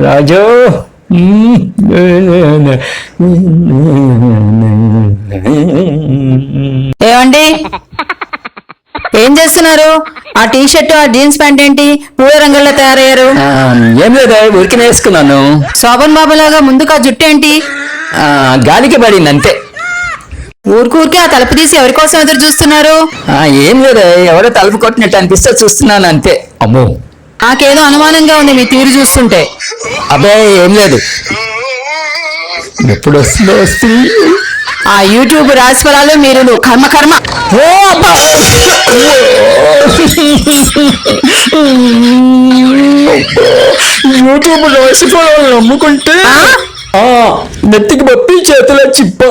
రాజు ఏమండి, ఏం చేస్తున్నారు? ఆ టీ షర్ట్ ఆ జీన్స్ ప్యాంట్ ఏంటి పూల రంగుల్లో తయారయ్యారు? ఏం లేదా, ఉరికి వేసుకున్నాను. శోభన్ బాబు లాగా ముందుకు ఆ జుట్టు ఏంటి? గాలికి పడింది అంతే. ఊరికూరికే ఆ తలుపు తీసి ఎవరి కోసం ఎదురు చూస్తున్నారు? ఏం లేదా, ఎవరో తలుపు కొట్టినట్టు అనిపిస్తే చూస్తున్నాను అంతే. అమ్మో, నాకేదో అనుమానంగా ఉంది మీ తీరు చూస్తుంటే. అబ్బాయి ఏం లేదు. ఎప్పుడు వస్తుందో వస్తుంది. ఆ యూట్యూబ్ రాశిఫలాలు మీరు కర్మ కర్మ. ఓ అబ్బా, యూట్యూబ్ రాశిఫలాలు నమ్ముకుంటే నెత్తికి పప్పి చేతిలో చిప్ప.